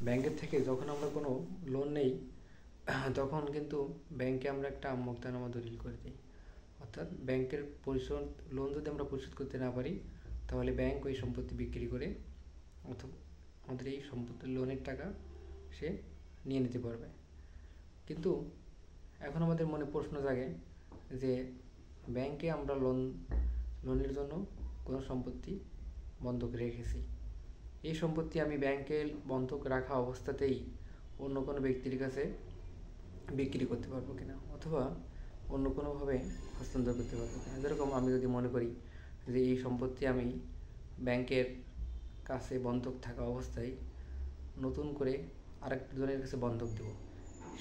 ব্যাংকের থেকে যখন আমরা কোনো লোন নেই তখন কিন্তু ব্যাংকে আমরা একটা আমোক্তানামা দলিল করে দিই। অর্থাৎ ব্যাংকের পরিশোধ লোন যদি আমরা পরিশোধ করতে না পারি তাহলে ব্যাংক ওই সম্পত্তি বিক্রি করে অথবা আমাদের এই সম্পত্তি লোনের টাকা সে নিয়ে নিতে পারবে। কিন্তু এখন আমাদের মনে প্রশ্ন জাগে যে ব্যাংকে আমরা লোনের জন্য কোনো সম্পত্তি বন্ধক রেখেছি, এই সম্পত্তি আমি ব্যাংকে বন্ধক রাখা অবস্থাতেই অন্য কোনো ব্যক্তির কাছে বিক্রি করতে পারবো কিনা অথবা অন্য কোনোভাবে হস্তান্তর করতে পারবো কিনা। যেরকম আমি যদি মনে করি যে এই সম্পত্তি আমি ব্যাংকের কাছে বন্ধক থাকা অবস্থায় নতুন করে আরেকজনের কাছে বন্ধক দেব,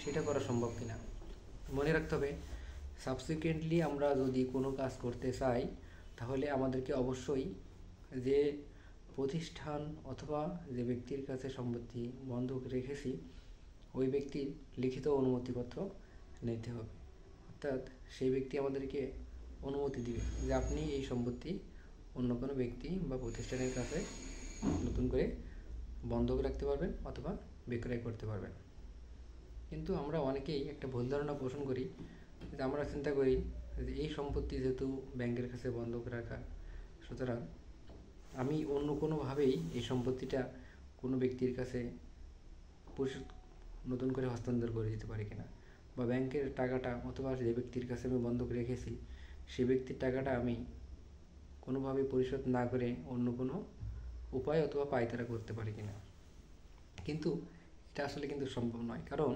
সেটা করা সম্ভব কিনা। মনে রাখতে হবে সাবসিকুয়েন্টলি আমরা যদি কোনো কাজ করতে চাই তাহলে আমাদেরকে অবশ্যই যে প্রতিষ্ঠান অথবা যে ব্যক্তির কাছে সম্পত্তি বন্ধক রেখেছি ওই ব্যক্তির লিখিত অনুমতিপত্র নিতে হবে। অর্থাৎ সেই ব্যক্তি আমাদেরকে অনুমতি দিবে যে আপনি এই সম্পত্তি অন্য কোনো ব্যক্তি বা প্রতিষ্ঠানের কাছে নতুন করে বন্ধক রাখতে পারবেন অথবা বিক্রয় করতে পারবেন। কিন্তু আমরা অনেকেই একটা ভুল ধারণা পোষণ করি যে আমরা চিন্তা করি যে এই সম্পত্তি যেহেতু ব্যাংকের কাছে বন্ধক রাখা, সুতরাং আমি অন্য কোনোভাবেই এই সম্পত্তিটা কোনো ব্যক্তির কাছে পরিশোধ নতুন করে হস্তান্তর করে দিতে পারি কিনা, বা ব্যাংকের টাকাটা অথবা যে ব্যক্তির কাছে আমি বন্ধক রেখেছি সেই ব্যক্তির টাকাটা আমি কোনোভাবে পরিশোধ না করে অন্য কোনো উপায় অথবা পায়তারা করতে পারি কিনা। কিন্তু এটা আসলে কিন্তু সম্ভব নয়, কারণ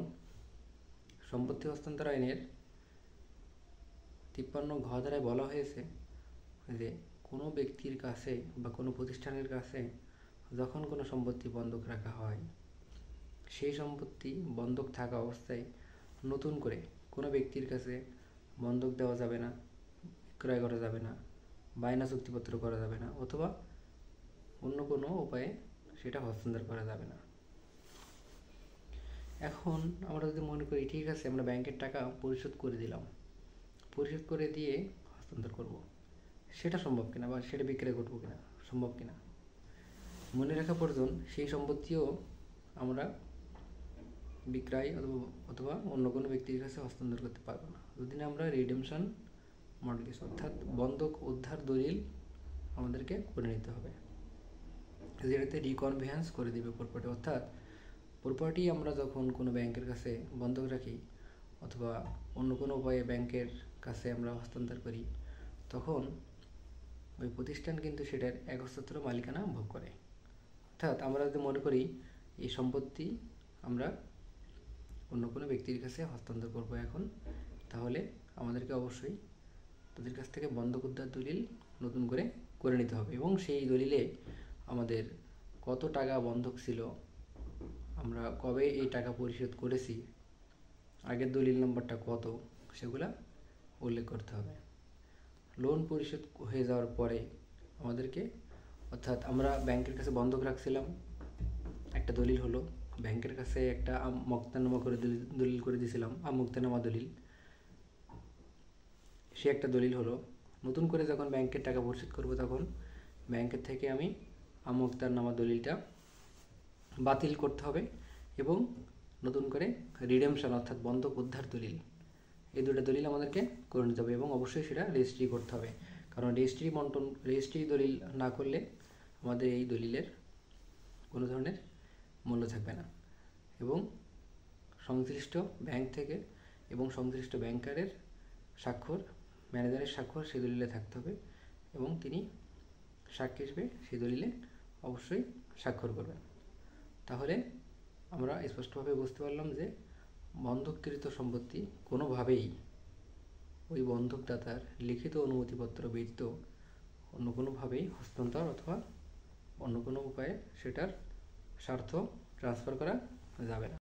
সম্পত্তি হস্তান্তর আইনের 53 ঘ ধারায় বলা হয়েছে যে কোনো ব্যক্তির কাছে বা কোনো প্রতিষ্ঠানের কাছে যখন কোনো সম্পত্তি বন্ধক রাখা হয় সেই সম্পত্তি বন্ধক থাকা অবস্থায় নতুন করে কোনো ব্যক্তির কাছে বন্ধক দেওয়া যাবে না, ক্রয় করা যাবে না, বায়না চুক্তিপত্র করা যাবে না অথবা অন্য কোনো উপায়ে সেটা হস্তান্তর করা যাবে না। এখন আমরা যদি মনে করি ঠিক আছে আমরা ব্যাংকের টাকা পরিশোধ করে দিলাম, পরিশোধ করে দিয়ে হস্তান্তর করব, সেটা সম্ভব কিনা বা সেটা বিক্রয় করবো কিনা, সম্ভব কিনা। মনে রাখা প্রয়োজন সেই সম্পত্তিও আমরা বিক্রয় অথবা অন্য কোনো ব্যক্তির কাছে হস্তান্তর করতে পারবো না যদি না আমরা রিডেমশন মর্টগেজ অর্থাৎ বন্ধক উদ্ধার দলিল আমাদেরকে করে নিতে হবে, যেটাতে রিকনভেন্স করে দেবে প্রপার্টি। অর্থাৎ প্রপার্টি আমরা যখন কোনো ব্যাংকের কাছে বন্ধক রাখি অথবা অন্য কোনো উপায়ে ব্যাংকের কাছে আমরা হস্তান্তর করি তখন ওই প্রতিষ্ঠান কিন্তু সেটার একচ্ছত্র মালিকানা ভোগ করে। অর্থাৎ আমরা যদি মনে করি এই সম্পত্তি আমরা অন্য কোনো ব্যক্তির কাছে হস্তান্তর করবো এখন, তাহলে আমাদেরকে অবশ্যই তাদের কাছ থেকে বন্ধক উদ্ধার দলিল নতুন করে নিতে হবে এবং সেই দলিলে আমাদের কত টাকা বন্ধক ছিল, আমরা কবে এই টাকা পরিশোধ করেছি, আগের দলিল নম্বরটা কত, সেগুলা উল্লেখ করতে হবে। লোন পরিশোধ হয়ে যাওয়ার পরে আমাদেরকে অর্থাৎ আমরা ব্যাংকের কাছে বন্ধক রাখছিলাম, একটা দলিল হলো, ব্যাংকের কাছে একটা মোক্তানামা করে দলিল করে দিয়েছিলাম, আমোক্তানামা দলিল, সে একটা দলিল হলো। নতুন করে যখন ব্যাংকের টাকা পরিশোধ করব তখন ব্যাংকের থেকে আমি আমোক্তানামা দলিলটা বাতিল করতে হবে এবং নতুন করে রিডেমশন অর্থাৎ বন্ধক উদ্ধার দলিল, এই দুটো দলিল আমাদেরকে করে নিতে হবে এবং অবশ্যই সেটা রেজিস্ট্রি করতে হবে, কারণ রেজিস্ট্রি দলিল না করলে আমাদের এই দলিলের কোনো ধরনের মূল্য থাকবে না এবং সংশ্লিষ্ট ব্যাংক থেকে এবং সংশ্লিষ্ট ব্যাংকারের স্বাক্ষর, ম্যানেজারের স্বাক্ষর সেই দলিলে থাকতে হবে এবং তিনি সাক্ষী হিসেবে সেই দলিলে অবশ্যই স্বাক্ষর করবেন। তাহলে আমরা স্পষ্টভাবে বুঝতে পারলাম যে বন্ধককৃত সম্পত্তি কোনোভাবেই ওই বন্ধকদাতার লিখিত অনুমতিপত্র ব্যতীত অন্য কোনোভাবেই হস্তান্তর অথবা অন্য কোনো উপায়ে সেটার স্বার্থ ট্রান্সফার করা যাবে না।